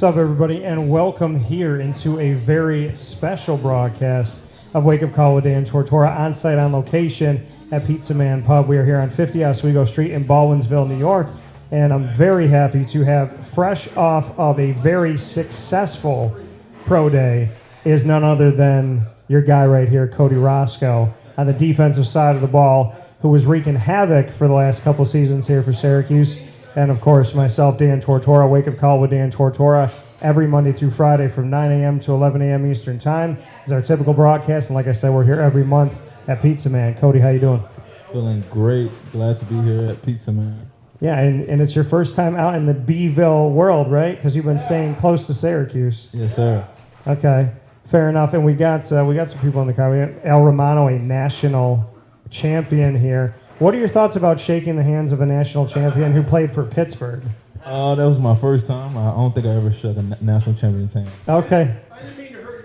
up, everybody, and welcome here into a very special broadcast of Wake Up Call with Dan Tortora, on-site on location at Pizza Man Pub. We are here on 50 Oswego Street in Baldwinsville, New York, and I'm very happy to have, fresh off of a very successful pro day, is none other than your guy right here, Cody Roscoe, on the defensive side of the ball, who was wreaking havoc for the last couple seasons here for Syracuse. And, of course, myself, Dan Tortora, Wake Up Call with Dan Tortora, every Monday through Friday from 9 a.m. to 11 a.m. Eastern Time is our typical broadcast. And like I said, we're here every month at Pizza Man. Cody, how you doing? Feeling great. Glad to be here at Pizza Man. Yeah, and it's your first time out in the Beeville world, right? Because you've been staying close to Syracuse. Yes, sir. Okay, fair enough. And we got some people in the car. We have El Romano, a national champion here. What are your thoughts about shaking the hands of a national champion who played for Pittsburgh? That was my first time. I don't think I ever shook a national champion's hand. Okay. I didn't mean to hurt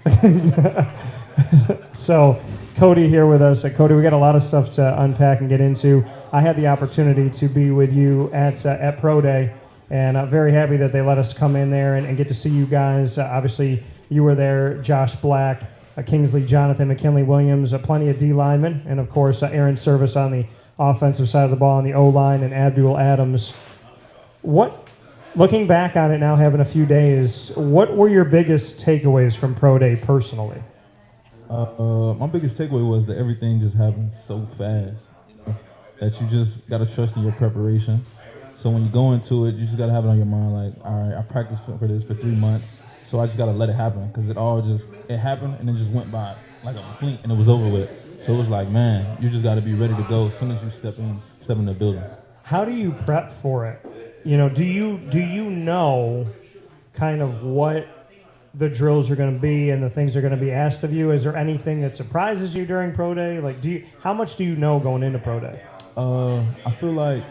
your hand. So, Cody here with us. Cody, we got a lot of stuff to unpack and get into. I had the opportunity to be with you at Pro Day, and I'm very happy that they let us come in there and get to see you guys. Obviously, you were there, Josh Black, Kingsley Jonathan, McKinley Williams, plenty of D linemen, and of course Aaron Service on the offensive side of the ball on the O-line, and Abdul Adams. Looking back on it now, having a few days, what were your biggest takeaways from Pro Day personally? My biggest takeaway was that everything just happened so fast that you just got to trust in your preparation. So when you go into it, you just got to have it on your mind like, all right, I practiced for this for 3 months. So I just got to let it happen because it happened and it just went by like a blink and it was over with. So it was like, man, you just got to be ready to go as soon as you step in the building. How do you prep for it? You know, do you know kind of what the drills are going to be and the things that are going to be asked of you? Is there anything that surprises you during Pro Day? Like, how much do you know going into Pro Day? I feel like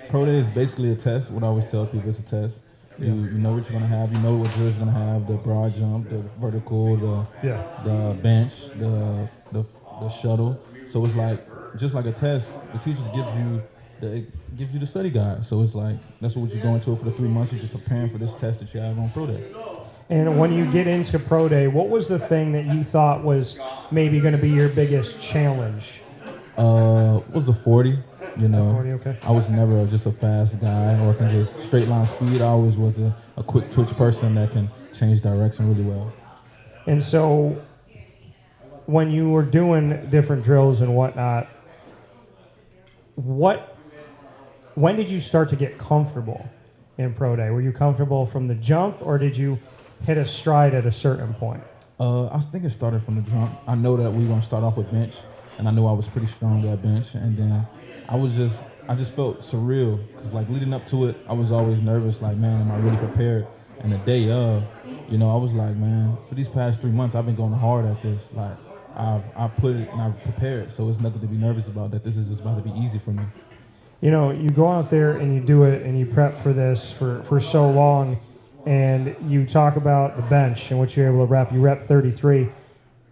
Pro Day is basically a test. What I always tell people, it's a test. You know what you're going to have. You know what drills you're going to have, the broad jump, the vertical, the bench, the shuttle. So it's like, just like a test, the teachers gives you the study guide. So it's like, that's what you're going to for the 3 months. You're just preparing for this test that you have on Pro Day. And when you get into Pro Day, what was the thing that you thought was maybe going to be your biggest challenge? Was the 40. You know, 40, okay. I was never just a fast guy or can just straight line speed. I always was a quick twitch person that can change direction really well. And so when you were doing different drills and whatnot, when did you start to get comfortable in Pro Day? Were you comfortable from the jump or did you hit a stride at a certain point? I think it started from the jump. I know that we were going to start off with bench, and I knew I was pretty strong at bench, and then I just felt surreal because like leading up to it, I was always nervous. Like, man, am I really prepared? And the day of, I was like, man, for these past 3 months, I've been going hard at this. Like, I put it and I've prepared, so it's nothing to be nervous about. That this is just about to be easy for me. You know, you go out there and you do it and you prep for this for so long, and you talk about the bench and what you're able to rep. You rep 33.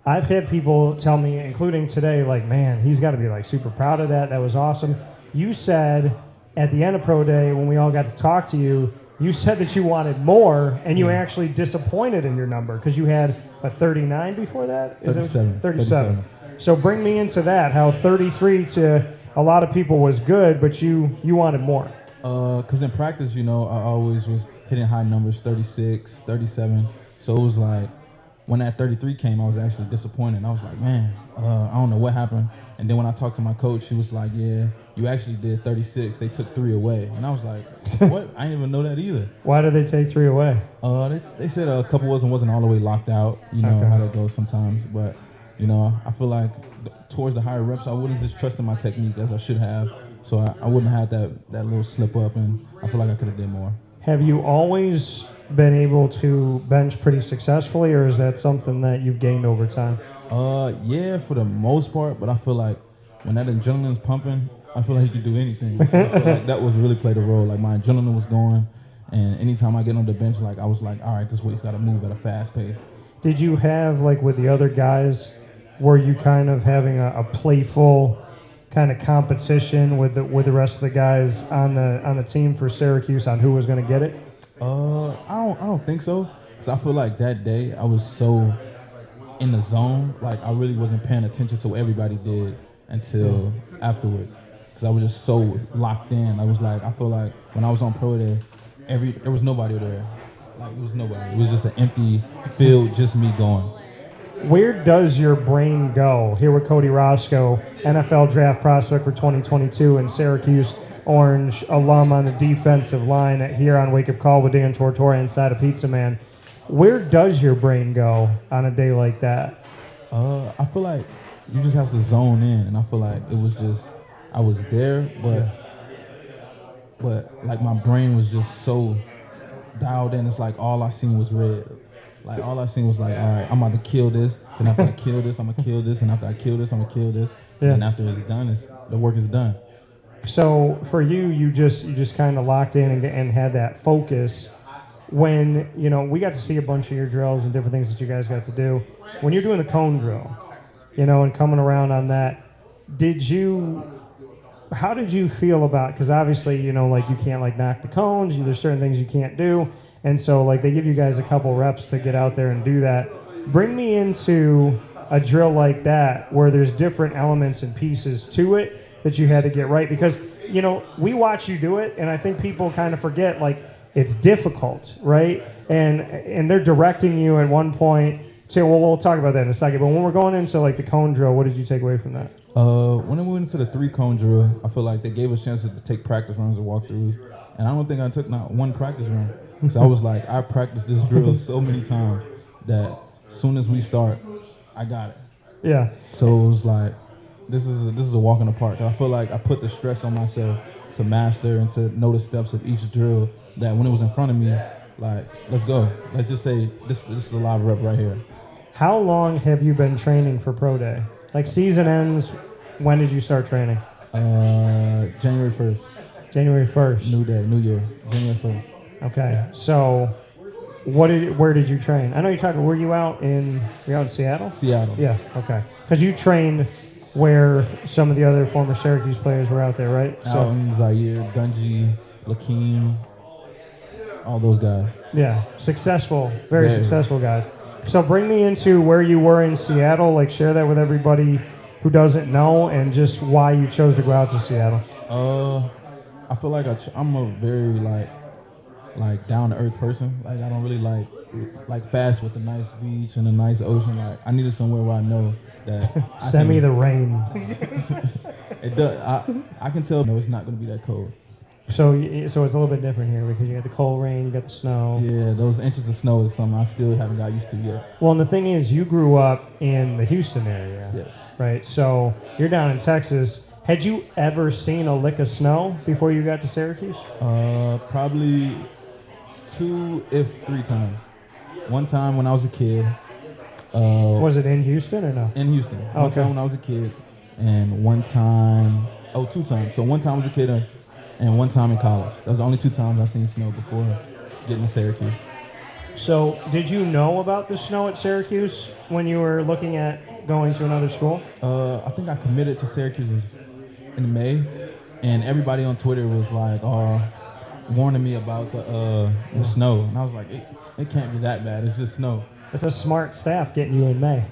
I've had people tell me, including today, like, man, he's got to be like super proud of that. That was awesome. You said at the end of Pro Day, when we all got to talk to you, you said that you wanted more, and you were actually disappointed in your number because you had a 39 before that? 37. So bring me into that, how 33 to a lot of people was good, but you wanted more. Because in practice, I always was hitting high numbers, 36, 37. So it was like, when that 33 came, I was actually disappointed. I was like, man, I don't know what happened. And then when I talked to my coach, he was like, yeah, you actually did 36. They took 3 away. And I was like, what? I didn't even know that either. Why did they take 3 away? They said a couple wasn't all the way locked out. You know how that goes sometimes. But, I feel like towards the higher reps, I wouldn't just trust in my technique as I should have. So I wouldn't have had that little slip up, and I feel like I could have did more. Have you always been able to bench pretty successfully, or is that something that you've gained over time? Yeah, for the most part, but I feel like when that adrenaline's pumping, I feel like you can do anything. So I feel like that was really played a role. Like, my adrenaline was going, and anytime I get on the bench, like, I was like, all right, this weight's got to move at a fast pace. Did you have, like, with the other guys, were you kind of having a playful kind of competition with the rest of the guys on the team for Syracuse on who was going to get it? I don't think so. Cause I feel like that day I was so in the zone, like I really wasn't paying attention to what everybody did until afterwards. Cause I was just so locked in. I feel like when I was on pro day, there was nobody there. Like it was nobody. It was just an empty field, just me going. Where does your brain go? Here with Cody Roscoe, NFL draft prospect for 2022 and Syracuse Orange alum on the defensive line here on Wake Up Call with Dan Tortora inside of Pizza Man. Where does your brain go on a day like that? I feel like you just have to zone in, and I feel like it was just I was there, but like my brain was just so dialed in. It's like all I seen was red. Like all I seen was like, all right, I'm about to kill this, and after I kill this, I'm gonna kill this, and after I kill this, I'm gonna kill this, and after it's done, the work is done. So for you, you just kind of locked in and had that focus. When, we got to see a bunch of your drills and different things that you guys got to do. When you're doing the cone drill, and coming around on that, how did you feel about, because obviously, like you can't like knock the cones, there's certain things you can't do. And so like they give you guys a couple reps to get out there and do that. Bring me into a drill like that where there's different elements and pieces to it that you had to get right. Because, we watch you do it, and I think people kind of forget, like, it's difficult, right? And they're directing you at one point to, well, we'll talk about that in a second. But when we're going into like the cone drill, what did you take away from that? When we went into the 3-cone drill, I feel like they gave us chances to take practice runs and walkthroughs, and I don't think I took not one practice run. So I was like, I practiced this drill so many times that as soon as we start, I got it. Yeah. So it was like, this is a walk in the park. I feel like I put the stress on myself to master and to know the steps of each drill, that when it was in front of me, like, let's go. Let's just say this is a live rep right here. How long have you been training for pro day? Like season ends, when did you start training? January 1st. January 1st. New day, new year. January 1st. Okay. So where did you train? I know you're talking, were you out in Seattle? Seattle. Yeah, okay. Because you trained where some of the other former Syracuse players were out there, right? Alum, Zaire, Dungy, Lakeem, all those guys. Yeah, successful, very successful guys. So bring me into where you were in Seattle, like share that with everybody who doesn't know, and just why you chose to go out to Seattle. I feel like I'm a very like down to earth person. Like I don't really like fast with a nice beach and a nice ocean. Like I needed somewhere where I know that Send me the rain. It does. I can tell. No, it's not going to be that cold. So it's a little bit different here because you got the cold rain, you got the snow. Yeah, those inches of snow is something I still haven't got used to yet. Well, and the thing is, you grew up in the Houston area, yes, right? So you're down in Texas. Had you ever seen a lick of snow before you got to Syracuse? Probably 2, if 3 times. One time when I was a kid. Was it in Houston or no? In Houston. One time when I was a kid, and 2 times. So one time I was a kid and one time in college. That was the only 2 times I've seen snow before getting to Syracuse. So did you know about the snow at Syracuse when you were looking at going to another school? I think I committed to Syracuse in May, and everybody on Twitter was like, warning me about the snow. And I was like, it can't be that bad. It's just snow. It's a smart staff getting you in May.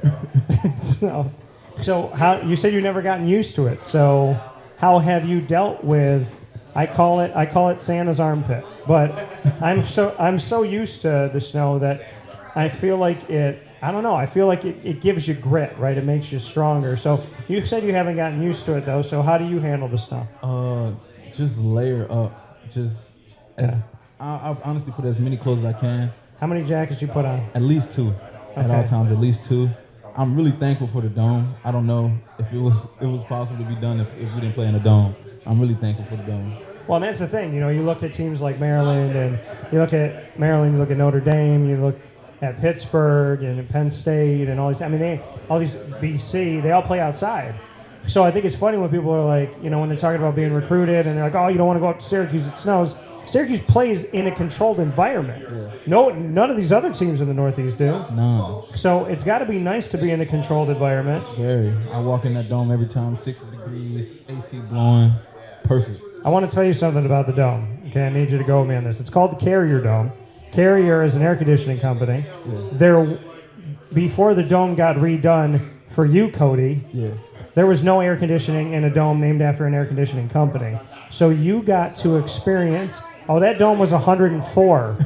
So how you said you've never gotten used to it. So how have you dealt with? I call it Santa's armpit, but I'm so used to the snow that I feel like it. I don't know. I feel like it gives you grit, right? It makes you stronger. So you said you haven't gotten used to it though. So how do you handle the snow? Just layer up. I honestly put as many clothes as I can. How many jackets you put on? At least 2. At all times, at least 2. I'm really thankful for the dome. I don't know if it was possible to be done if we didn't play in a dome. I'm really thankful for the dome. Well, and that's the thing. You look at teams like Maryland, and you look at Notre Dame, you look at Pittsburgh and Penn State and all these. I mean, all these BC, they all play outside. So I think it's funny when people are like, when they're talking about being recruited and they're like, oh, you don't want to go out to Syracuse, it snows. Syracuse plays in a controlled environment. Yeah. None of these other teams in the Northeast do. No. So it's got to be nice to be in a controlled environment. Gary, I walk in that dome every time, 60 degrees, AC blowing, perfect. I want to tell you something about the dome. Okay, I need you to go with me on this. It's called the Carrier Dome. Carrier is an air conditioning company. Yeah. Before the dome got redone for you, Cody, there was no air conditioning in a dome named after an air conditioning company. So you got to experience, that dome was 104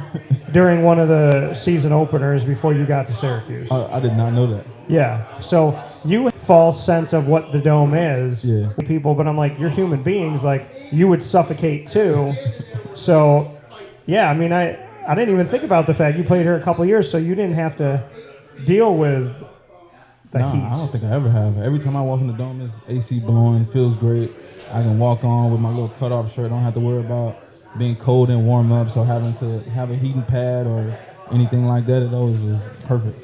during one of the season openers before you got to Syracuse. I did not know that. Yeah, so you have a false sense of what the dome is, people, but I'm like, you're human beings, like, you would suffocate too. So, yeah, I mean, I didn't even think about the fact you played here a couple years, so you didn't have to deal with the heat. I don't think I ever have. Every time I walk in the dome, it's AC blowing, feels great. I can walk on with my little cutoff shirt, don't have to worry about being cold and warm up, so having to have a heating pad or anything like that, it always was perfect.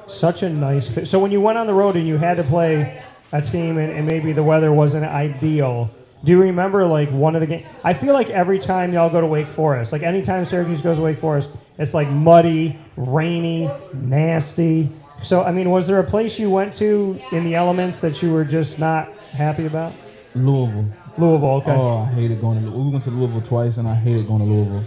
Such a nice. So when you went on the road and you had to play a team and maybe the weather wasn't ideal, do you remember like one of the games? I feel like every time y'all go to Wake Forest, like anytime Syracuse goes to Wake Forest, it's like muddy, rainy, nasty. So, I mean, was there a place you went to in the elements that you were just not happy about? Louisville, okay. Oh, I hated going to Louisville. We went to Louisville twice, and I hated going to Louisville.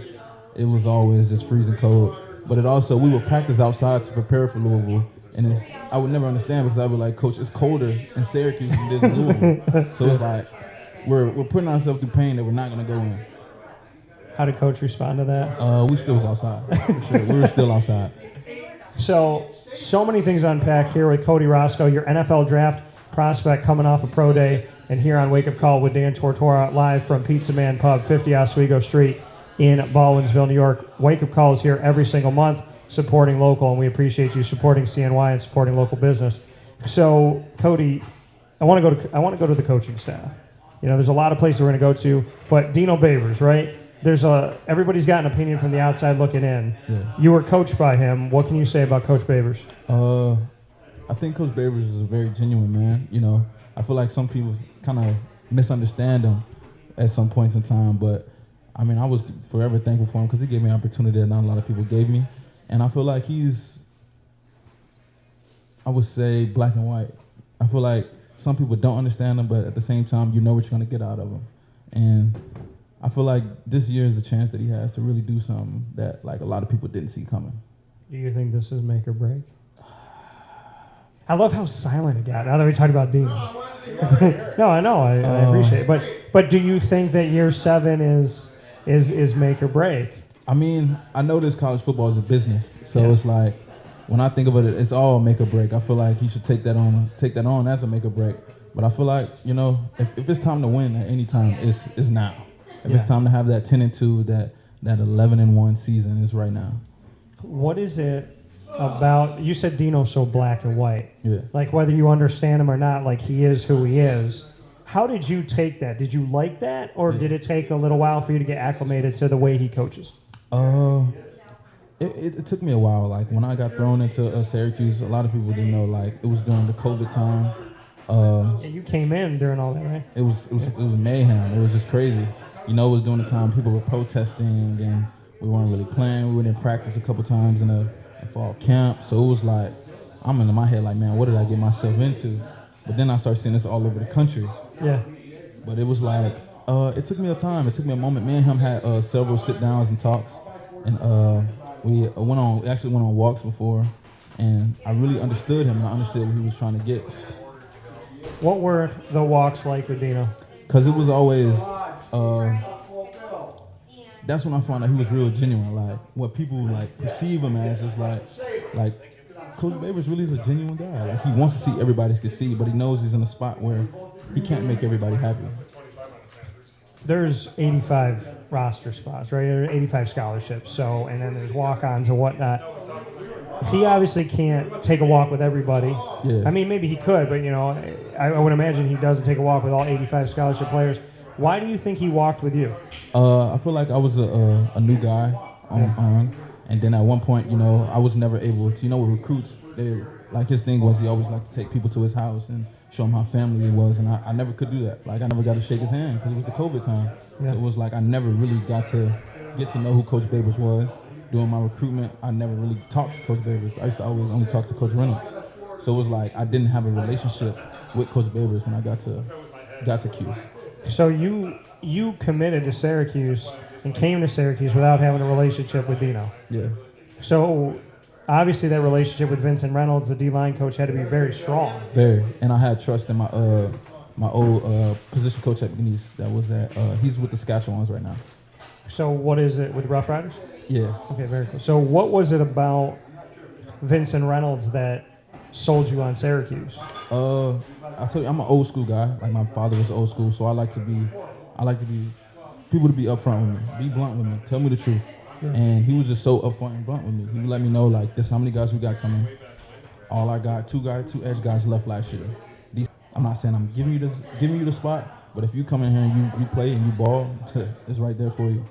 It was always just freezing cold. But it also, we would practice outside to prepare for Louisville. And I would never understand because I would be like, Coach, it's colder in Syracuse than it is in Louisville. So it's like, we're putting ourselves through pain that we're not going to go in. How did Coach respond to that? We still was outside. For sure. We were still outside. So many things to unpack here with Cody Roscoe, your NFL draft prospect coming off a pro day, and here on Wake Up Call with Dan Tortora, live from Pizza Man Pub, 50 Oswego Street in Baldwinsville, New York. Wake Up Call is here every single month, supporting local, and we appreciate you supporting CNY and supporting local business. So, Cody, I want to go to the coaching staff. You know, there's a lot of places we're going to go to, but Dino Babers, right? Everybody's got an opinion from the outside looking in. Yeah. You were coached by him. What can you say about Coach Babers? I think Coach Babers is a very genuine man. You know, I feel like some people kind of misunderstand him at some points in time, but I mean, I was forever thankful for him because he gave me an opportunity that not a lot of people gave me. And I feel like he's, I would say, black and white. I feel like some people don't understand him, but at the same time, you know what you're going to get out of him. And I feel like this year is the chance that he has to really do something that like a lot of people didn't see coming. Do you think this is make or break? I love how silent it got now that we talked about Dean. No, I know. I appreciate it. But do you think that year 7 is make or break? I mean, I know this college football is a business, so It's like when I think about it, it's all make or break. I feel like he should take that on as a make or break. But I feel like, you know, if it's time to win at any time, it's now. If it's time to have that 10-2, that 11-1 season, is right now. What is it about? You said Dino's so black and white. Yeah. Like whether you understand him or not, like he is who he is. How did you take that? Did you like that, or did it take a little while for you to get acclimated to the way he coaches? It took me a while. Like when I got thrown into Syracuse, a lot of people didn't know. Like it was during the COVID time. You came in during all that, right? It was mayhem. It was just crazy. You know, it was during the time people were protesting and we weren't really playing. We were in practice a couple times in a fall camp. So it was like, I'm in my head like, man, what did I get myself into? But then I started seeing this all over the country. Yeah. But it was like, it took me a time. It took me a moment. Me and him had several sit-downs and talks. And we actually went on walks before. And I really understood him and I understood what he was trying to get. What were the walks like with Dino? Because it was always... that's when I found out he was real genuine. Like what people like perceive him as is like Coach Babers really is a genuine guy. Like he wants to see everybody succeed, but he knows he's in a spot where he can't make everybody happy. There's 85 roster spots, right? There are 85 scholarships. So, and then there's walk-ons and whatnot. He obviously can't take a walk with everybody. Yeah. I mean, maybe he could, but you know, I would imagine he doesn't take a walk with all 85 scholarship players. Why do you think he walked with you? I feel like I was a new guy on, and then at one point, you know, I was never able to, you know, with recruits, like his thing was he always liked to take people to his house and show him how family he was, and I never could do that. Like I never got to shake his hand because it was the COVID time. Yeah. So it was like I never really got to get to know who Coach Babers was. During my recruitment, I never really talked to Coach Babers. I used to always only talk to Coach Reynolds. So it was like I didn't have a relationship with Coach Babers when I got to Cuse. So you committed to Syracuse and came to Syracuse without having a relationship with Dino. Yeah. So obviously that relationship with Vincent Reynolds, the D-line coach, had to be very strong. Very. And I had trust in my old position coach at McNeese. That was he's with the Saskatchewans right now. So what is it with Rough Riders? Yeah. Okay, very cool. So what was it about Vincent Reynolds that sold you on Syracuse? I tell you, I'm an old school guy. Like my father was old school, so I like to be people to be upfront with me, be blunt with me, tell me the truth. Yeah. And he was just so upfront and blunt with me. He would let me know like this how many guys we got coming. All I got, two edge guys left last year. I'm not saying I'm giving you the spot, but if you come in here and you play and you ball, it's right there for you.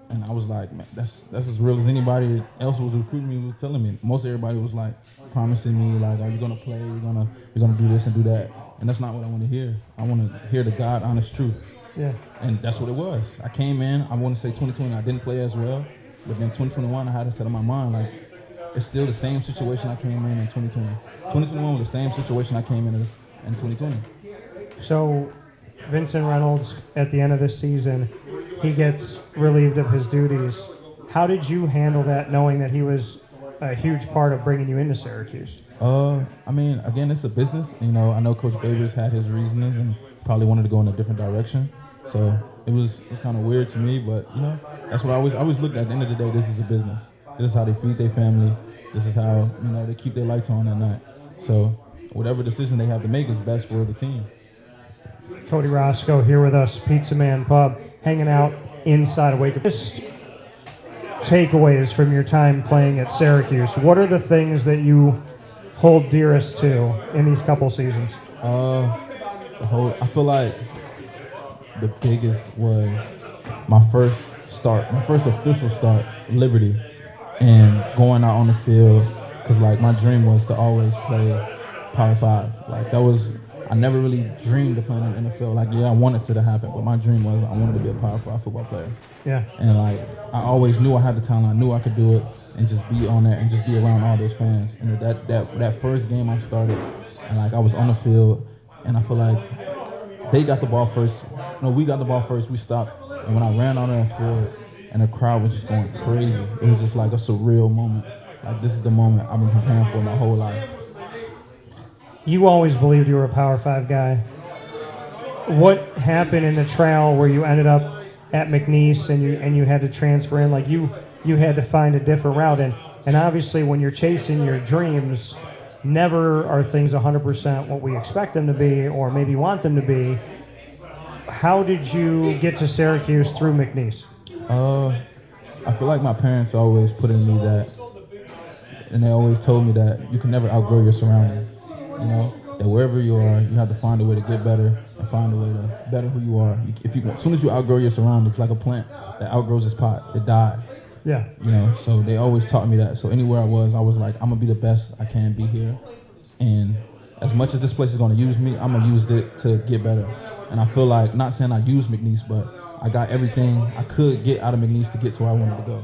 And I was like, man, that's as real as anybody else was recruiting me, was telling me. Most everybody was like promising me, like, are you gonna play? You're gonna do this and do that. And that's not what I want to hear. I want to hear the God honest truth. Yeah. And that's what it was. I came in, I want to say 2020, I didn't play as well. But then 2021, I had to set in my mind, like, it's still the same situation I came in 2020. 2021 was the same situation I came in 2020. So Vincent Reynolds, at the end of this season, he gets relieved of his duties. How did you handle that, knowing that he was a huge part of bringing you into Syracuse? I mean, again, it's a business. You know, I know Coach Babers had his reasons and probably wanted to go in a different direction. So it was kind of weird to me, but you know, that's what I always looked at. At the end of the day, this is a business. This is how they feed their family. This is how, you know, they keep their lights on at night. So whatever decision they have to make is best for the team. Cody Roscoe here with us, Pizza Man Pub, hanging out inside of Wake. Just takeaways from your time playing at Syracuse. What are the things that you hold dearest to in these couple seasons? I feel like the biggest was my first official start, Liberty, and going out on the field, because like my dream was to always play Power 5. Like that was, I never really dreamed of playing in the NFL. Like, yeah, I wanted to happen, but my dream was I wanted to be a Power 5 football player. Yeah. And like, I always knew I had the talent. I knew I could do it, and just be on there and just be around all those fans. And that first game I started, and like I was on the field, and I feel like they got the ball first. No, we got the ball first. We stopped, and when I ran on that field, and the crowd was just going crazy. It was just like a surreal moment. Like this is the moment I've been preparing for my whole life. You always believed you were a Power 5 guy. What happened in the trial where you ended up at McNeese and you had to transfer in? Like you had to find a different route, and obviously when you're chasing your dreams, never are things 100% what we expect them to be or maybe want them to be. How did you get to Syracuse through McNeese? I feel like my parents always put in me that, and they always told me that you can never outgrow your surroundings. You know, that wherever you are, you have to find a way to get better and find a way to better who you are. As soon as you outgrow your surroundings, like a plant that outgrows its pot, it dies. Yeah. You know, so they always taught me that. So anywhere I was like, I'm gonna be the best I can be here. And as much as this place is gonna use me, I'm gonna use it to get better. And I feel like, not saying I used McNeese, but I got everything I could get out of McNeese to get to where I wanted to go.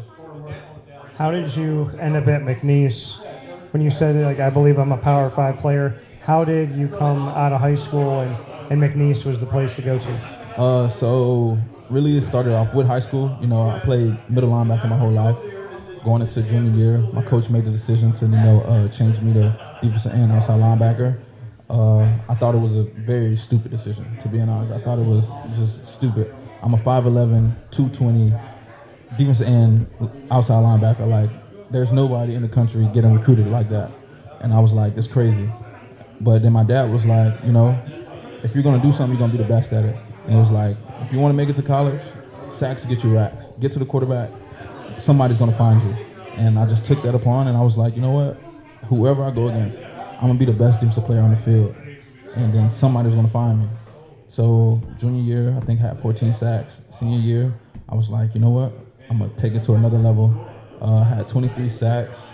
How did you end up at McNeese? When you said, like, I believe I'm a Power 5 player, how did you come out of high school and McNeese was the place to go to? So really it started off with high school. You know, I played middle linebacker my whole life. Going into junior year, my coach made the decision to, change me to defensive end, outside linebacker. I thought it was a very stupid decision, to be honest. I thought it was just stupid. I'm a 5'11", 220 defensive end, outside linebacker. Like, there's nobody in the country getting recruited like that. And I was like, that's crazy. But then my dad was like, you know, if you're gonna do something, you're gonna be the best at it. And it was like, if you wanna make it to college, sacks get you racks. Get to the quarterback, somebody's gonna find you. And I just took that upon, and I was like, you know what? Whoever I go against, I'm gonna be the best defensive player on the field. And then somebody's gonna find me. So junior year, I think I had 14 sacks. Senior year, I was like, you know what? I'm gonna take it to another level. I had 23 sacks,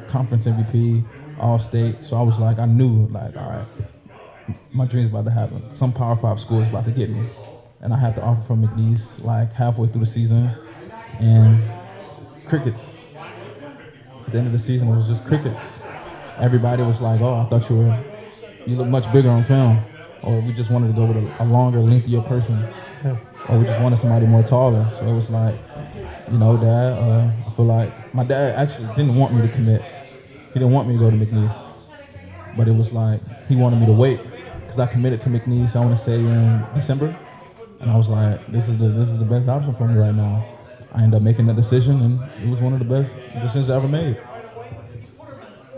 conference MVP, All-State. So I was like, I knew, like, all right, my dream's about to happen. Some Power 5 school is about to get me. And I had the offer from McNeese, like, halfway through the season. And crickets. At the end of the season, it was just crickets. Everybody was like, oh, I thought you look much bigger on film. Or we just wanted to go with a longer, lengthier person. Yeah. or we just wanted somebody more taller. So it was like, you know, Dad, I feel like my dad actually didn't want me to commit. He didn't want me to go to McNeese. But it was like, he wanted me to wait because I committed to McNeese, I want to say in December. And I was like, this is the best option for me right now. I ended up making that decision, and it was one of the best decisions I ever made.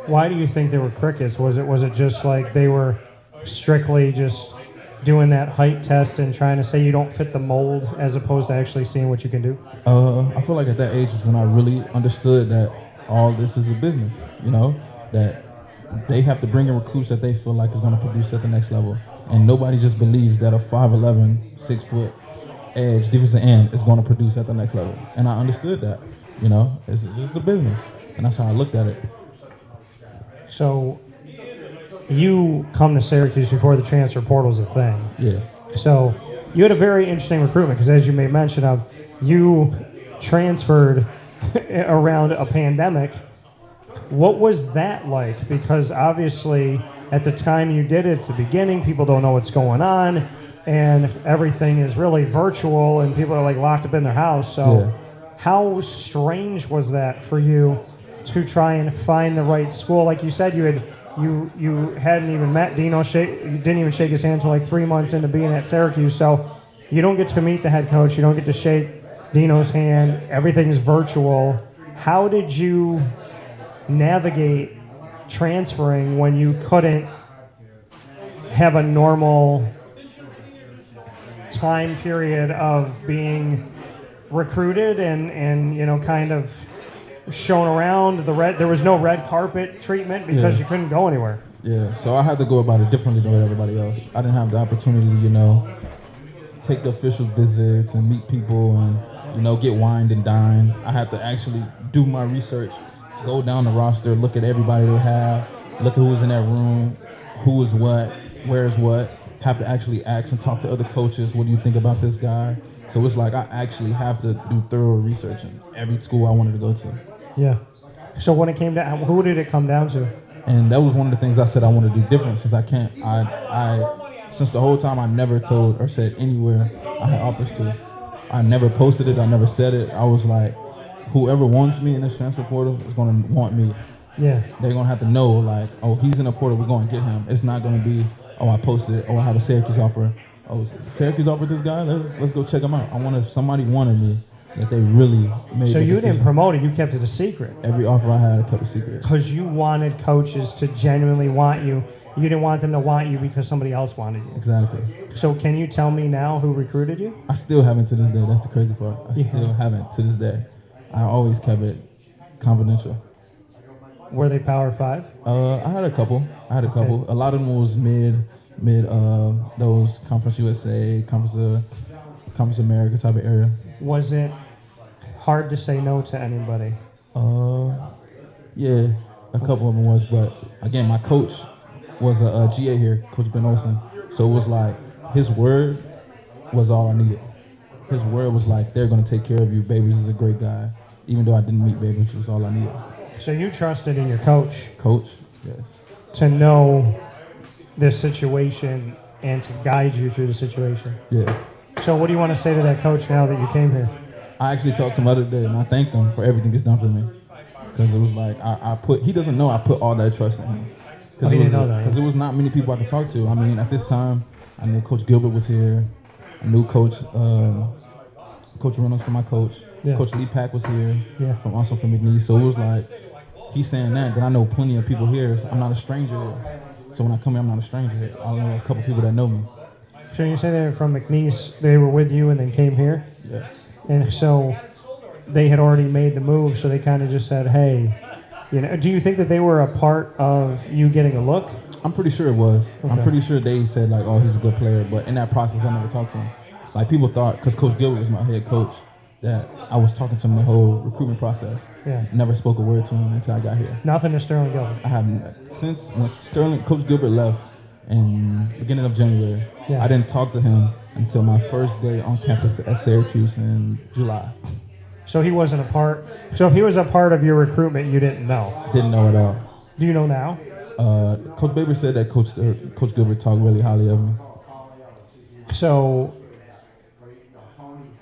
Why do you think they were crickets? Was it just like they were strictly just doing that height test and trying to say you don't fit the mold as opposed to actually seeing what you can do? I feel like at that age is when I really understood that all this is a business, you know, that they have to bring in recruits that they feel like is going to produce at the next level. And nobody just believes that a 5'11", 6 foot edge defensive end is going to produce at the next level. And I understood that, you know, it's a business. And that's how I looked at it. So you come to Syracuse before the transfer portal's a thing. Yeah. So you had a very interesting recruitment because, as you made mention of, you transferred around a pandemic. What was that like? Because obviously at the time you did it, it's the beginning, people don't know what's going on, and everything is really virtual and people are like locked up in their house. So how strange was that for you to try and find the right school? Like you said, you hadn't even met Dino, you didn't even shake his hand until like 3 months into being at Syracuse. So you don't get to meet the head coach, you don't get to shake Dino's hand, everything's virtual. How did you navigate transferring when you couldn't have a normal time period of being recruited and you know, kind of shown around there was no red carpet treatment because you couldn't go anywhere? Yeah, so I had to go about it differently than everybody else. I didn't have the opportunity to, you know, take the official visits and meet people and, you know, get wined and dined. I had to actually do my research, go down the roster, look at everybody they have, look at who was in that room, who is what, where is what, have to actually ask and talk to other coaches, what do you think about this guy? So it's like I actually have to do thorough research in every school I wanted to go to. Yeah. So when it came down, who did it come down to? And that was one of the things I said I want to do different, since I can't, since the whole time I never told or said anywhere I had offers to. I never posted it, I never said it. I was like, whoever wants me in this transfer portal is going to want me. Yeah. They're going to have to know, like, oh, he's in the portal, we're going to get him. It's not going to be, oh, I posted it, oh, I have a Syracuse offer. Oh, Syracuse offered this guy? Let's go check him out. I want if somebody wanted me, that they really made So you decision. didn't promote it, you kept it a secret. Every offer I had, I kept a secret. Because you wanted coaches to genuinely want you. You didn't want them to want you because somebody else wanted you. Exactly. So can you tell me now who recruited you? I still haven't to this day. That's the crazy part. I still haven't to this day. I always kept it confidential. Were they Power 5? I had a couple. A lot of them was mid those Conference USA, Conference America type of area. Was it hard to say no to anybody? Yeah, a couple of them was, but again, my coach was a GA here, Coach Ben Olsen. So it was like his word was all I needed. His word was like, they're gonna take care of you. Babies is a great guy. Even though I didn't meet Babies, it was all I needed. So you trusted in your coach? Coach, yes. To know this situation and to guide you through the situation? Yeah. So what do you want to say to that coach now that you came here? I actually talked to him the other day, and I thanked him for everything he's done for me. Because it was like, he doesn't know I put all that trust in him. Oh, he didn't know that. Because there was not many people I could talk to. I mean, at this time, I knew Coach Gilbert was here. I knew Coach Reynolds from my coach. Yeah. Coach Lee Pack was here, Yeah. also from McNeese. So it was like, he's saying that, then I know plenty of people here. So I'm not a stranger here. So when I come here, I'm not a stranger here. I know a couple people that know me. So you say they're from McNeese, they were with you and then came here? Yeah. And so they had already made the move, so they kind of just said, hey, you know, do you think that they were a part of you getting a look? I'm pretty sure it was. Okay. I'm pretty sure they said, like, oh, he's a good player. But in that process, I never talked to him. Like, people thought, because Coach Gilbert was my head coach, that I was talking to him the whole recruitment process. Yeah. Never spoke a word to him until I got here. Nothing to Sterling Gilbert. I haven't. Since when Coach Gilbert left in beginning of January, Yeah. I didn't talk to him until my first day on campus at Syracuse in July. So he wasn't a part. So if he was a part of your recruitment, you didn't know. Didn't know at all. Do you know now? Coach Baber said that Coach Gilbert talked really highly of me. So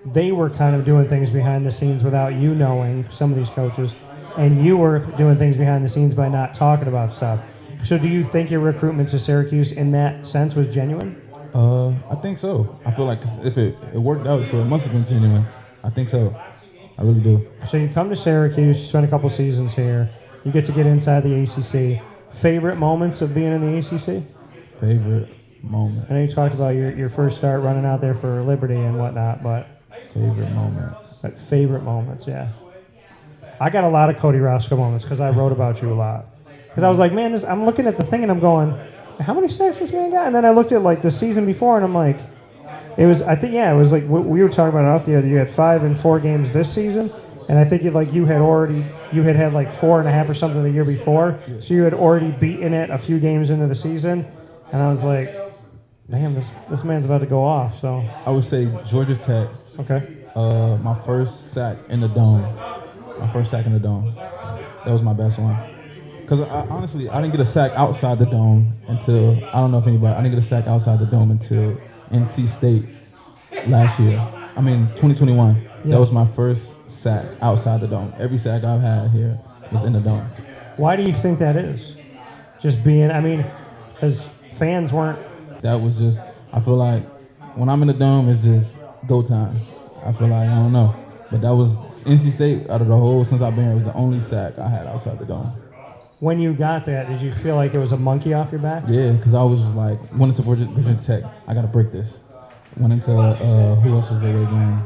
they were kind of doing things behind the scenes without you knowing, some of these coaches, and you were doing things behind the scenes by not talking about stuff. So do you think your recruitment to Syracuse in that sense was genuine? I think so. I feel like if it worked out, so it must have been genuine. I think so. I really do. So you come to Syracuse, you spend a couple seasons here, you get to get inside the ACC. Favorite moments of being in the ACC? Favorite moment. I know you talked about your first start running out there for Liberty and whatnot, but Favorite moment. favorite moments, yeah. I got a lot of Cody Roscoe moments because I wrote about you a lot. Because I was like, man, I'm looking at the thing and I'm going, how many sacks this man got? And then I looked at like the season before and I'm like, it was like we were talking about it off the other. You had 5 in 4 games this season, and I think you had like 4.5 or something the year before. So you had already beaten it a few games into the season, and I was like, damn, this man's about to go off. So I would say Georgia Tech. okay, My first sack in the dome. That was my best one. Because honestly, I didn't get a sack outside the dome until, I don't know if anybody, I didn't get a sack outside the dome until NC State last year. 2021. Yeah. That was my first sack outside the dome. Every sack I've had here was in the dome. why do you think that is? Just being, because fans weren't. That was just, I feel like when I'm in the dome, it's just go time. I feel like, I don't know. But that was NC State, out of the whole, since I've been here, was the only sack I had outside the dome. When you got that, did you feel like it was a monkey off your back? Yeah, because I was just like, went into Virginia Tech, I got to break this. Went into, who else was away game?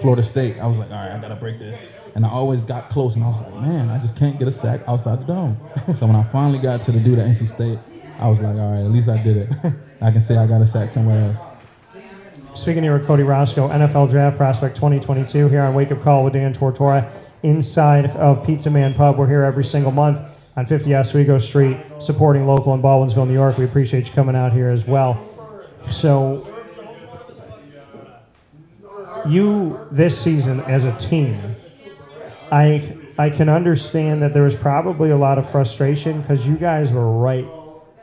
Florida State. I was like, all right, I got to break this. And I always got close, and I was like, man, I just can't get a sack outside the dome. So when I finally got to the dude at NC State, I was like, all right, at least I did it. I can say I got a sack somewhere else. Speaking here with Cody Roscoe, NFL Draft Prospect 2022 here on Wake Up Call with Dan Tortora inside of Pizza Man Pub. We're here every single month on 50 Oswego Street, supporting local in Baldwinsville, New York. We appreciate you coming out here as well. So, you, this season as a team, I can understand that there was probably a lot of frustration because you guys were right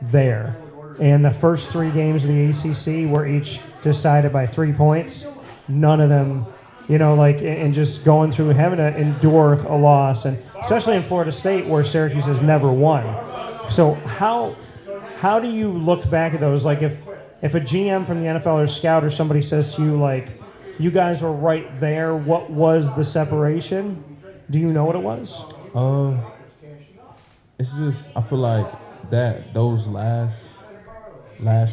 there. And the first 3 games of the ACC were each decided by 3 points. None of them, and just going through having to endure a loss, and especially in Florida State where Syracuse has never won. So how do you look back at those? Like if a GM from the NFL or scout or somebody says to you, like, you guys were right there, what was the separation? Do you know what it was? It's just, I feel like those last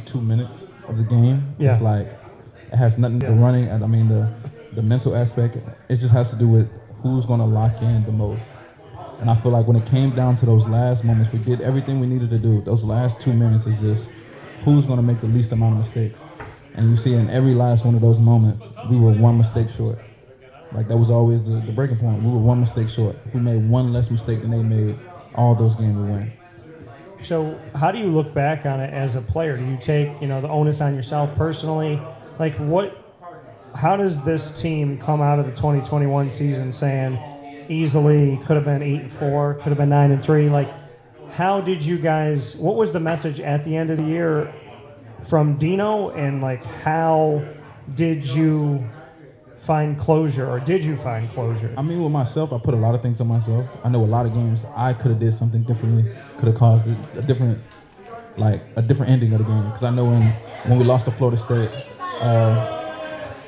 2 minutes of the game, Yeah. it's like, it has nothing to do with running. The mental aspect, it just has to do with who's going to lock in the most. And I feel like when it came down to those last moments, we did everything we needed to do. Those last 2 minutes is just who's going to make the least amount of mistakes. And you see in every last one of those moments, we were one mistake short. Like, that was always the breaking point. We were one mistake short. If we made one less mistake than they made, all those games would win. So how do you look back on it as a player? Do you take, the onus on yourself personally? Like, how does this team come out of the 2021 season saying easily could have been 8-4, could have been 9-3? Like, how did you guys, what was the message at the end of the year from Dino, and like, how did you find closure, or did you find closure? With myself, I put a lot of things on myself. I know a lot of games I could have did something differently, could have caused a different ending of the game. Because I know when we lost to Florida State,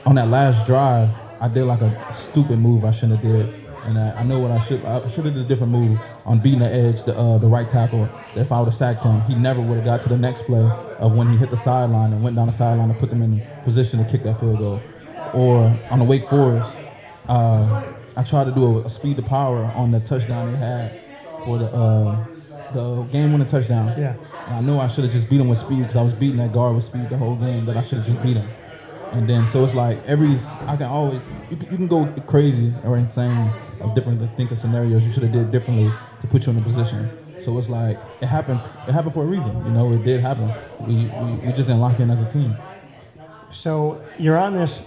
on that last drive, I did like a stupid move I shouldn't have did. And I know what I should have did a different move on beating the edge, the right tackle. That if I would have sacked him, he never would have got to the next play of when he hit the sideline and went down the sideline and put them in position to kick that field goal. Or on the Wake Forest, I tried to do a speed to power on the touchdown they had for the game-winning touchdown. Yeah. And I know I should have just beat him with speed because I was beating that guard with speed the whole game, but I should have just beat him. And then, so it's like you can go crazy or insane of different think of scenarios you should have did differently to put you in a position. So it's like, it happened for a reason. It did happen. We just didn't lock in as a team. So you're on this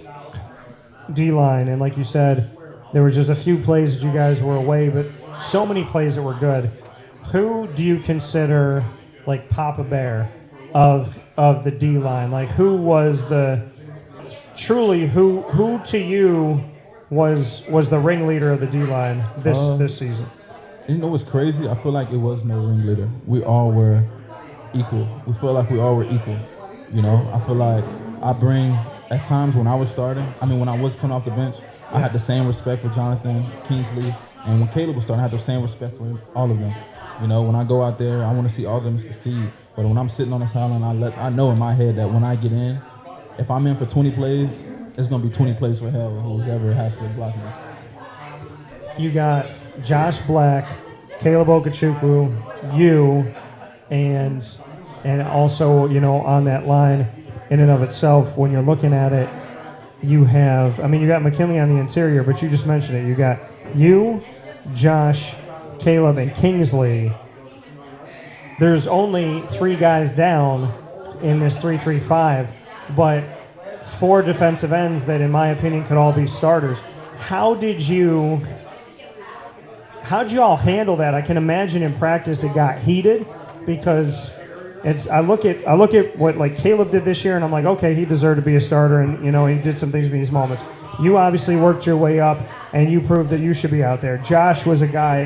D-line, and like you said, there were just a few plays that you guys were away, but so many plays that were good. Who do you consider like Papa Bear of the D-line? Like, who was truly, who to you was the ringleader of the D line this season? You know what's crazy? I feel like it was no ringleader. We all were equal. We felt like we all were equal. You know, I feel like at times when I was starting, when I was coming off the bench, I had the same respect for Jonathan, Kingsley, and when Caleb was starting, I had the same respect for all of them. You know, when I go out there, I want to see all of them succeed. But when I'm sitting on the sideline, I know in my head that when I get in, if I'm in for 20 plays, it's going to be 20 plays for hell, whoever has to block me. You got Josh Black, Caleb Okechukwu, you, and also, you know, on that line in and of itself, when you're looking at it, you have, you got McKinley on the interior, but you just mentioned it. You got you, Josh, Caleb, and Kingsley. There's only 3 guys down in this 3-3-5, but 4 defensive ends that, in my opinion, could all be starters. How'd you all handle that? I can imagine in practice it got heated because I look at what like Caleb did this year and I'm like, okay, he deserved to be a starter, and you know, he did some things in these moments. You obviously worked your way up and you proved that you should be out there. Josh was a guy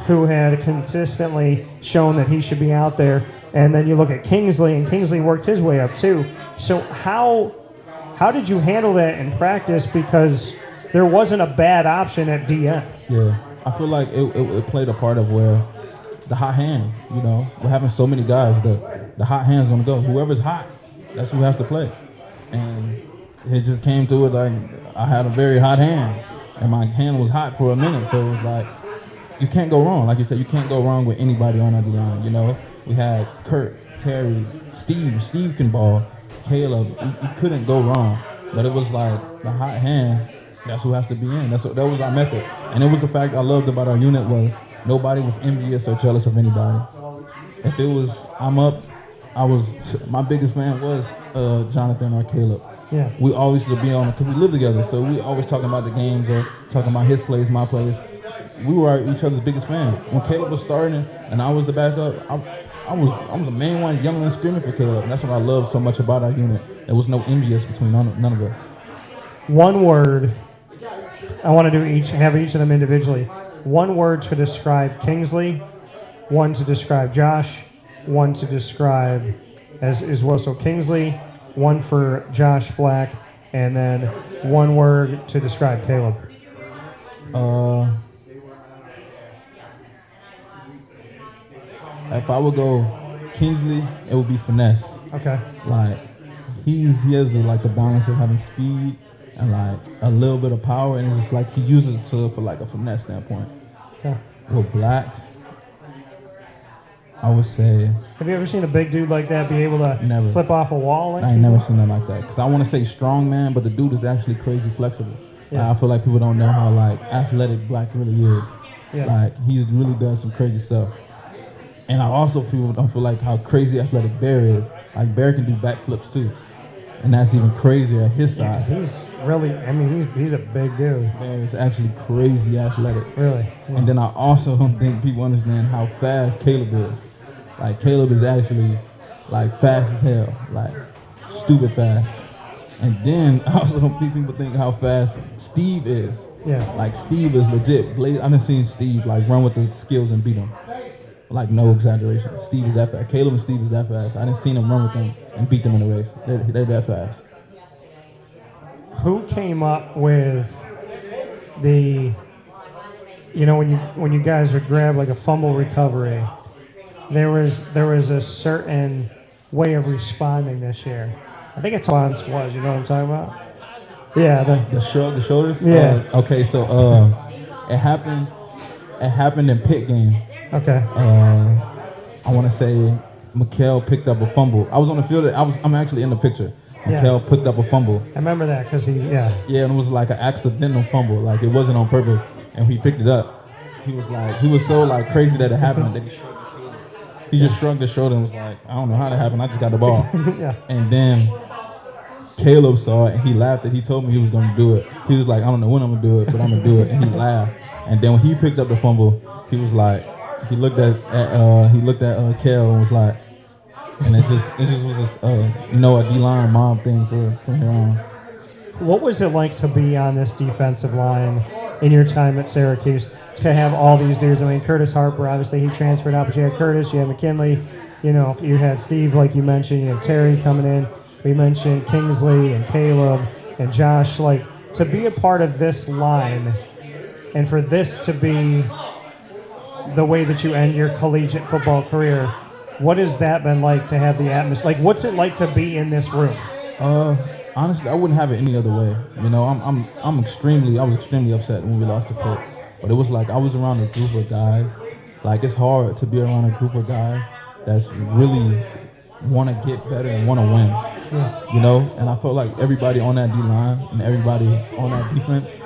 who had consistently shown that he should be out there, and then you look at Kingsley, and Kingsley worked his way up too. So how did you handle that in practice, because there wasn't a bad option at DN? Yeah, I feel like it played a part of where the hot hand, you know, we're having so many guys, the hot hand's gonna go. Whoever's hot, that's who has to play. And it just came to it like I had a very hot hand, and my hand was hot for a minute, so it was like, you can't go wrong. Like you said, you can't go wrong with anybody on that line, you know. We had Kurt, Terry, Steve can ball, Caleb, you couldn't go wrong. But it was like the hot hand, that's who has to be in. That was our method. And it was the fact I loved about our unit was nobody was envious or jealous of anybody. If it was I'm up, my biggest fan was Jonathan or Caleb. Yeah. We always would be on it because we live together. So we always talking about the games or talking about his plays, my plays. We were each other's biggest fans. When Caleb was starting and I was the backup, I was the main one yelling and screaming for Caleb. And that's what I love so much about our unit. There was no envious between none of us. One word. I want to have each of them individually. One word to describe Kingsley, one to describe Josh, one to describe as well. So Kingsley, one for Josh Black, and then one word to describe Caleb. If I would go Kingsley, it would be finesse. Okay. Like he has the balance of having speed and like a little bit of power, and it's just like he uses it for like a finesse standpoint. Okay. With Black, I would say. Have you ever seen a big dude like that be able to Never. flip off a wall? I ain't never seen nothing like that. Because I want to say strong man, but the dude is actually crazy flexible. Yeah. I feel like people don't know how like athletic Black really is. Yeah. Like he really does some crazy stuff. And I also don't feel like how crazy athletic Bear is. Like Bear can do backflips too. And that's even crazier at his size. He's really, he's a big dude. Bear is actually crazy athletic. Really. Yeah. And then I also don't think people understand how fast Caleb is. Like Caleb is actually like fast as hell, like stupid fast. And then I also don't think people think how fast Steve is. Yeah. Like Steve is legit. I've been seeing Steve like run with the skills and beat him. Like no exaggeration. Steve is that fast. Caleb and Steve is that fast. I didn't see him run with them and beat them in the race. They're that fast. Who came up with the, when you guys would grab like a fumble recovery, there was a certain way of responding this year. I think it's was, you know what I'm talking about? Yeah, the shoulders? Yeah. Okay, so it happened in pit game. Okay. I want to say Mikhail picked up a fumble. I was on the field. I'm actually in the picture. Mikhail picked up a fumble. I remember that because Yeah, and it was like an accidental fumble. Like it wasn't on purpose. And he picked it up. He was so like crazy that it happened. That he just shrugged his shoulder and was like, I don't know how that happened. I just got the ball. Yeah. And then Caleb saw it and he laughed. He told me he was going to do it. He was like, I don't know when I'm going to do it, but I'm going to do it. And he laughed. And then when he picked up the fumble, he was like, he looked at Kel and was like, and it just was a D-line mom thing from here on. What was it like to be on this defensive line in your time at Syracuse? To have all these dudes. I mean, Curtis Harper, obviously he transferred out, but you had Curtis, you had McKinley, you know, you had Steve, like you mentioned, you had Terry coming in. We mentioned Kingsley and Caleb and Josh. Like, to be a part of this line and for this to be the way that you end your collegiate football career, what has that been like to have the atmosphere? Like, what's it like to be in this room? Honestly, I wouldn't have it any other way. You know, I was extremely upset when we lost the Pitt. But it was like I was around a group of guys. Like, it's hard to be around a group of guys that's really want to get better and want to win. Yeah. You know, and I felt like everybody on that D-line and everybody on that defense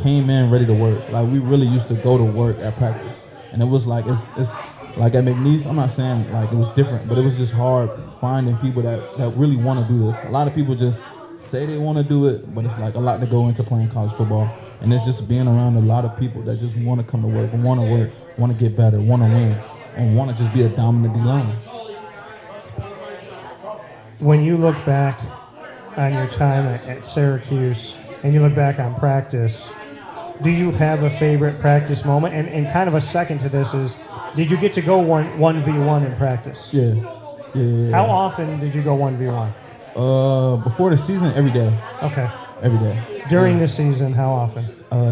came in ready to work. Like, we really used to go to work at practice. And it was like, it's like at McNeese, I'm not saying like it was different, but it was just hard finding people that really want to do this. A lot of people just say they want to do it, but it's like a lot to go into playing college football. And it's just being around a lot of people that just want to come to work, want to get better, want to win, and want to just be a dominant D-line. When you look back on your time at Syracuse and you look back on practice, do you have a favorite practice moment? And kind of a second to this is, did you get to go 1v1 in practice? Yeah. How often did you go 1v1? Before the season, every day. Okay. Every day. During the season, how often?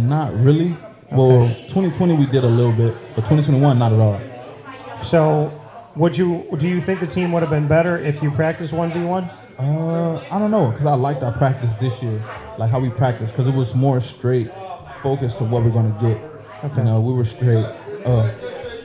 Not really. Okay. Well, 2020 we did a little bit, but 2021 not at all. So, do you think the team would have been better if you practiced 1v1? I don't know, because I liked our practice this year, like how we practiced, because it was more straight focused to what we're going to get. Okay. You know, we were straight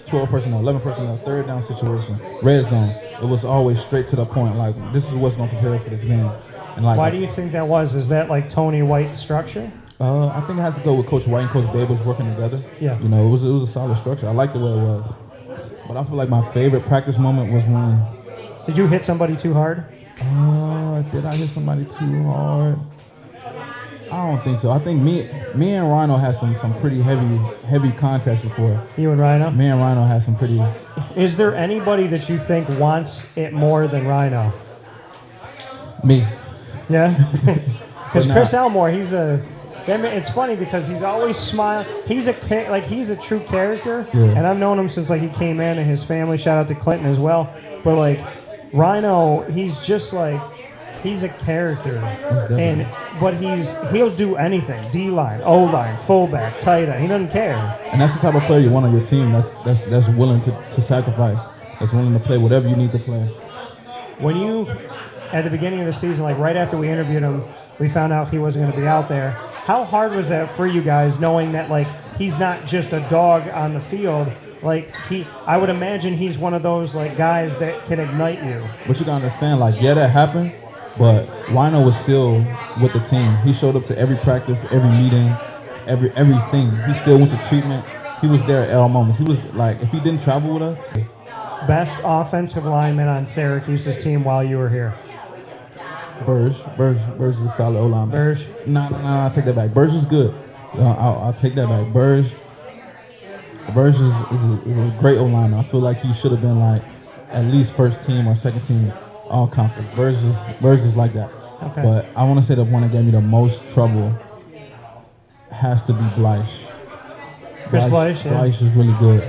12 personnel, 11 personnel, third down situation, red zone. It was always straight to the point, like, this is what's going to prepare us for this game. And like, why do you think that was? Is that like Tony White's structure? I think it has to go with Coach White and Coach Babers working together. Yeah. You know, it was a solid structure. I liked the way it was. But I feel like my favorite practice moment was when... Did you hit somebody too hard? Did I hit somebody too hard? I don't think so. I think me and Rhino had some pretty heavy contacts before. You and Rhino? Me and Rhino had some pretty... Is there anybody that you think wants it more than Rhino? Me. Yeah? Because Chris Elmore, it's funny because he's always smiling. He's a true character, yeah. And I've known him since like he came in, and his family. Shout out to Clinton as well. But like Rhino, he's just like he's a character, but he'll do anything. D-line, O-line, fullback, tight end. He doesn't care. And that's the type of player you want on your team. That's willing to sacrifice. That's willing to play whatever you need to play. When you at the beginning of the season, like right after we interviewed him, we found out he wasn't going to be out there. How hard was that for you guys, knowing that like he's not just a dog on the field? Like I would imagine he's one of those like guys that can ignite you. But you gotta understand, like, yeah, that happened, but Rhino was still with the team. He showed up to every practice, every meeting, everything. He still went to treatment. He was there at all moments. He was like, if he didn't travel with us. Best offensive lineman on Syracuse's team while you were here? Burge is a solid O-lineman. Burge? No, I'll take that back. Burge is good. I'll take that back. Burge is a great O-lineman. I feel like he should have been like at least first team or second team all conference. Burge is like that. Okay. But I want to say the one that gave me the most trouble has to be Bleish. Chris Bleish, yeah. Bleish is really good.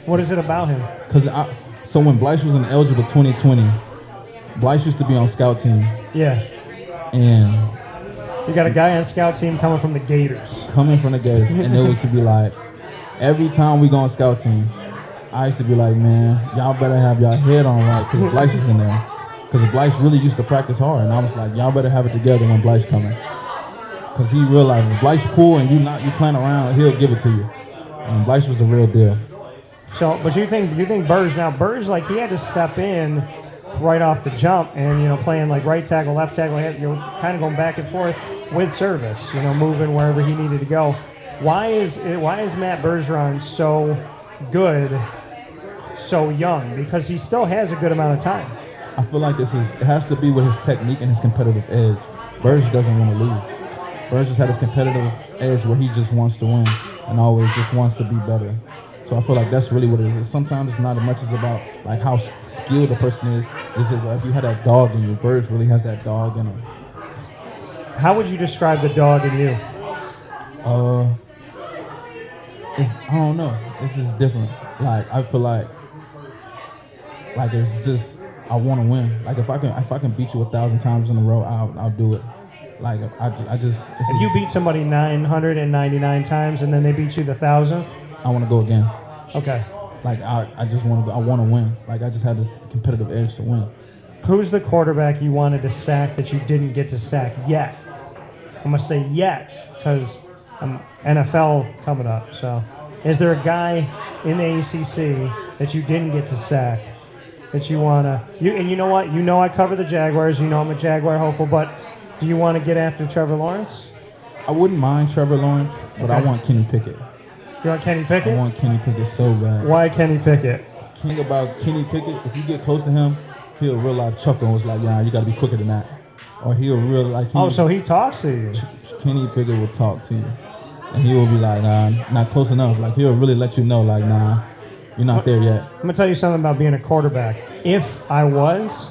What is it about him? So when Bleish was ineligible 2020, Bleish used to be on scout team. Yeah. And you got a guy on scout team coming from the Gators. And it was to be like, every time we go on scout team, I used to be like, man, y'all better have y'all head on right because Bleish is in there. Because Bleish really used to practice hard. And I was like, y'all better have it together when Bleish coming. Because he realized if Bleish pull and you playing around, he'll give it to you. And Bleish was a real deal. So, but you think Burge, like he had to step in right off the jump and, playing like right tackle, left tackle, kind of going back and forth with service, moving wherever he needed to go. Why is Matt Bergeron so good, so young? Because he still has a good amount of time. I feel like it has to be with his technique and his competitive edge. Burge doesn't want to lose. Burge just had his competitive edge where he just wants to win and always just wants to be better. So I feel like that's really what it is. Sometimes it's not as much as about like how skilled a person is. Is it if you had that dog in you? Burge really has that dog in him. How would you describe the dog in you? I don't know. It's just different. Like I feel like it's just I want to win. Like if I can beat you 1,000 times in a row, I'll do it. Like If you beat somebody 999 times and then they beat you the 1,000th, I want to go again. Okay. Like I just want to. I want to win. Like I just had this competitive edge to win. Who's the quarterback you wanted to sack that you didn't get to sack yet? I'm gonna say yet because NFL coming up. So, is there a guy in the ACC that you didn't get to sack that you wanna? And you know what? You know I cover the Jaguars. You know I'm a Jaguar hopeful, but do you want to get after Trevor Lawrence? I wouldn't mind Trevor Lawrence, but I want Kenny Pickett. You want Kenny Pickett? I want Kenny Pickett so bad. Why Kenny Pickett? The thing about Kenny Pickett, if you get close to him, he'll real life chuckle and was like, yeah, you got to be quicker than that. Or he'll real like. So he talks to you. Kenny Pickett will talk to you, and he will be like, not close enough. Like he'll really let you know, like, nah, you're not there yet. I'm gonna tell you something about being a quarterback. If I was,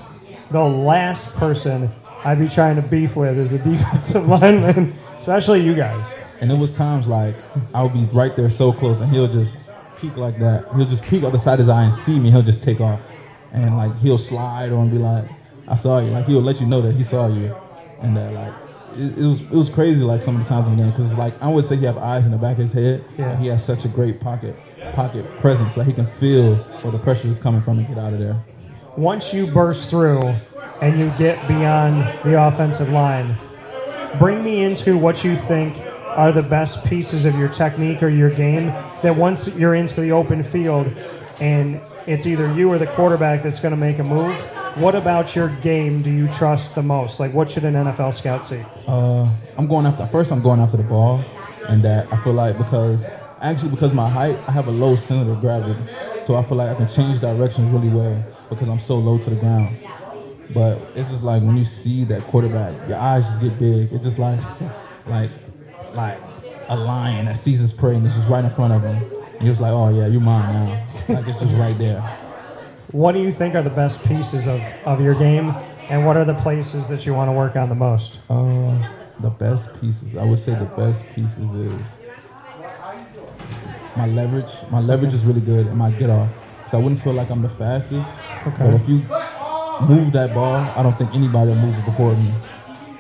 the last person I'd be trying to beef with is a defensive lineman, especially you guys. And it was times like I would be right there so close, and he'll just peek like that. He'll just peek on the side of his eye and see me. He'll just take off, and like he'll slide or be like, "I saw you." Like he'll let you know that he saw you, and that like it was crazy. Like some of the times in the game, because like I would say he have eyes in the back of his head. Yeah. He has such a great pocket presence, like he can feel where the pressure is coming from and get out of there. Once you burst through and you get beyond the offensive line, bring me into what you think are the best pieces of your technique or your game that once you're into the open field and it's either you or the quarterback that's going to make a move, what about your game do you trust the most? Like what should an NFL scout see? I'm going after the ball, and that I feel like because of my height, I have a low center of gravity. So I feel like I can change directions really well because I'm so low to the ground. But it's just like when you see that quarterback, your eyes just get big. It's just like a lion that sees his prey and it's just right in front of him. And you're just like, oh yeah, you're mine now. Like it's just right there. What do you think are the best pieces of your game, and what are the places that you want to work on the most? The best pieces, I would say the best pieces is my leverage. My leverage is really good and my get off. So I wouldn't feel like I'm the fastest. Okay. But if you move that ball, I don't think anybody will move it before me.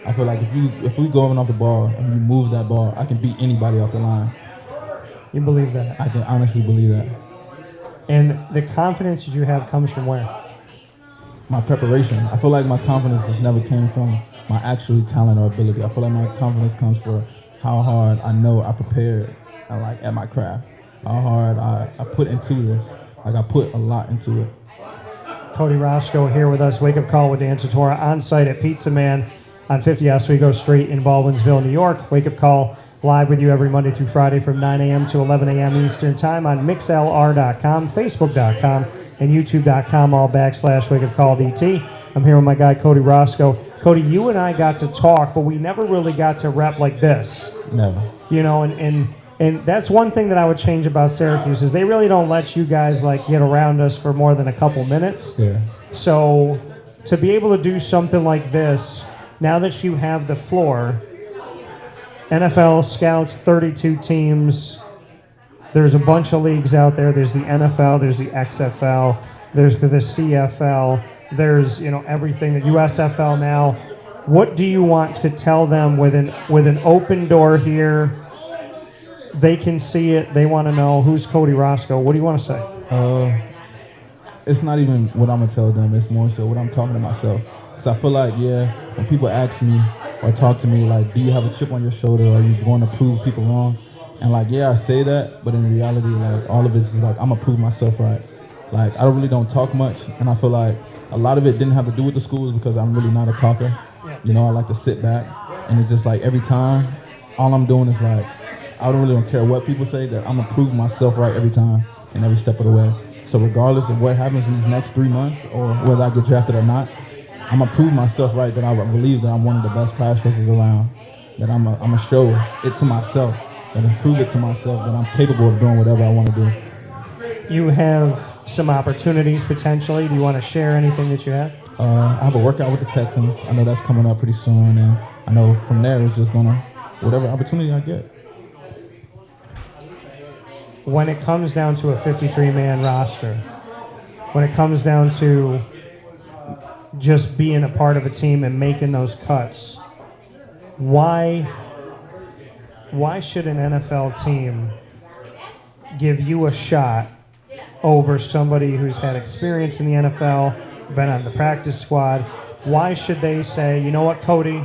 I feel like if we go off the ball and you move that ball, I can beat anybody off the line. You believe that? I can honestly believe that. And the confidence that you have comes from where? My preparation. I feel like my confidence has never came from my actual talent or ability. I feel like my confidence comes from how hard I know I prepared at my craft. How hard I put into this. Like I put a lot into it. Cody Roscoe here with us. Wake Up Call with Dan Tortora on site at Pizza Man on 50 Oswego Street in Baldwinsville, New York. Wake Up Call live with you every Monday through Friday from 9 a.m. to 11 a.m. Eastern Time on mixlr.com, facebook.com, and youtube.com, all / Wake Up Call DT. I'm here with my guy, Cody Roscoe. Cody, you and I got to talk, but we never really got to rep like this. Never. You know, and that's one thing that I would change about Syracuse is they really don't let you guys like get around us for more than a couple minutes. Yeah. So to be able to do something like this, now that you have the floor, NFL scouts, 32 teams, there's a bunch of leagues out there. There's the NFL, there's the XFL, there's the CFL, there's everything, the USFL now. What do you want to tell them with an open door here? They can see it. They want to know who's Cody Roscoe. What do you want to say? It's not even what I'm gonna tell them. It's more so what I'm talking to myself. Because I feel like when people ask me or talk to me like, do you have a chip on your shoulder? Or are you going to prove people wrong? And like, I say that, but in reality, like all of it is like I'm gonna prove myself right. Like I really don't talk much, and I feel like a lot of it didn't have to do with the schools because I'm really not a talker. I like to sit back, and it's just like every time, all I'm doing is like, I don't care what people say, that I'm gonna prove myself right every time and every step of the way. So regardless of what happens in these next 3 months or whether I get drafted or not, I'm gonna prove myself right, that I believe that I'm one of the best pass rushers around, that I'm gonna show it to myself, and prove it to myself that I'm capable of doing whatever I want to do. You have some opportunities potentially. Do you want to share anything that you have? I have a workout with the Texans. I know that's coming up pretty soon, and I know from there it's just gonna whatever opportunity I get. When it comes down to a 53-man roster, when it comes down to just being a part of a team and making those cuts, why should an NFL team give you a shot over somebody who's had experience in the NFL, been on the practice squad? Why should they say, you know what, Cody,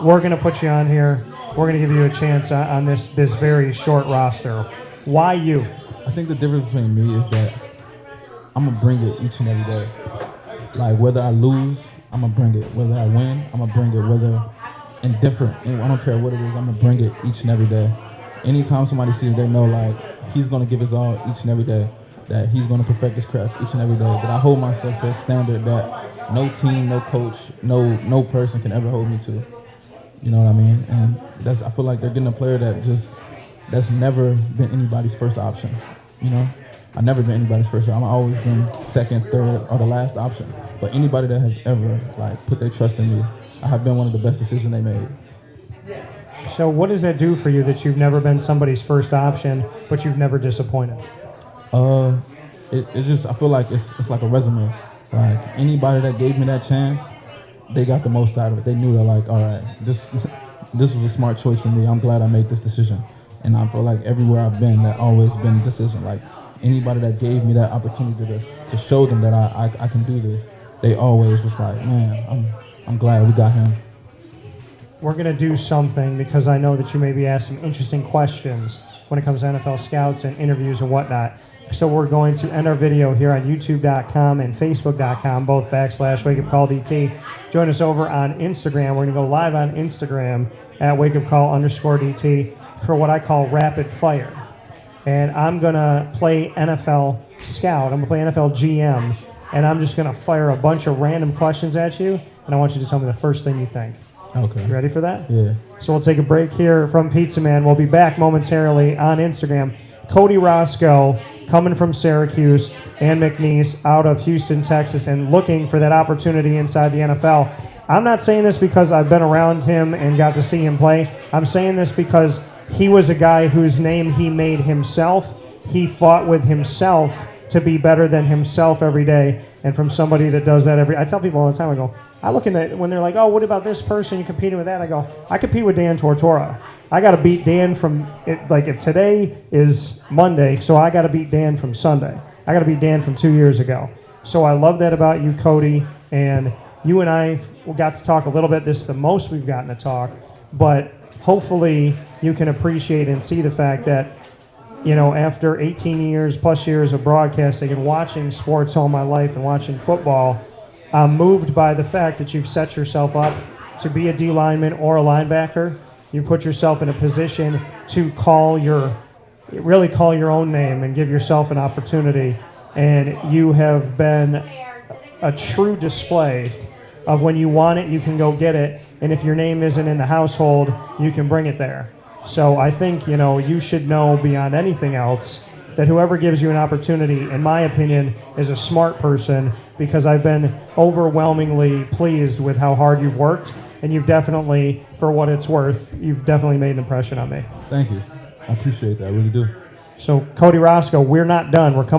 we're going to put you on here. We're going to give you a chance on this very short roster. Why you? I think the difference between me is that I'm going to bring it each and every day. Like, whether I lose, I'm going to bring it. Whether I win, I'm going to bring it. Whether indifferent, I don't care what it is, I'm going to bring it each and every day. Anytime somebody sees, they know, like, he's going to give his all each and every day, that he's going to perfect his craft each and every day, that I hold myself to a standard that no team, no coach, no person can ever hold me to. You know what I mean? And I feel like they're getting a player that's never been anybody's first option. You know? I've never been anybody's first option. I've always been second, third, or the last option. But anybody that has ever put their trust in me, I have been one of the best decisions they made. So what does that do for you that you've never been somebody's first option, but you've never disappointed? It just, I feel like it's like a resume. Like, anybody that gave me that chance, they got the most out of it. They knew that, like, all right, this was a smart choice for me. I'm glad I made this decision. And I feel like everywhere I've been, that always been a decision. Like, anybody that gave me that opportunity to show them that I can do this, they always was like, man, I'm glad we got him. We're going to do something because I know that you maybe asked some interesting questions when it comes to NFL scouts and interviews and whatnot. So we're going to end our video here on youtube.com and facebook.com, both /WakeUpCallDT. Join us over on Instagram. We're going to go live on Instagram at WakeUpCall_DT for what I call rapid fire. And I'm going to play NFL scout. I'm going to play NFL GM. And I'm just going to fire a bunch of random questions at you. And I want you to tell me the first thing you think. Okay. You ready for that? Yeah. So we'll take a break here from Pizza Man. We'll be back momentarily on Instagram. Cody Roscoe, coming from Syracuse, and McNeese out of Houston, Texas, and looking for that opportunity inside the NFL. I'm not saying this because I've been around him and got to see him play. I'm saying this because he was a guy whose name he made himself. He fought with himself to be better than himself every day. And from somebody that does that I tell people all the time, I go, I look at when they're like, oh, what about this person? You competing with that? I go, I compete with Dan Tortora. I got to beat Dan from, if today is Monday, so I got to beat Dan from Sunday. I got to beat Dan from 2 years ago. So I love that about you, Cody. And you and I got to talk a little bit. This is the most we've gotten to talk. But hopefully you can appreciate and see the fact that, you know, after 18 plus years of broadcasting and watching sports all my life and watching football, I'm moved by the fact that you've set yourself up to be a D lineman or a linebacker. You put yourself in a position to really call your own name and give yourself an opportunity. And you have been a true display of when you want it, you can go get it. And if your name isn't in the household, you can bring it there. So I think, you know, you should know beyond anything else that whoever gives you an opportunity, in my opinion, is a smart person, because I've been overwhelmingly pleased with how hard you've worked, and you've definitely, for what it's worth, you've definitely made an impression on me. Thank you. I appreciate that. I really do. So, Cody Roscoe, we're not done. We're coming.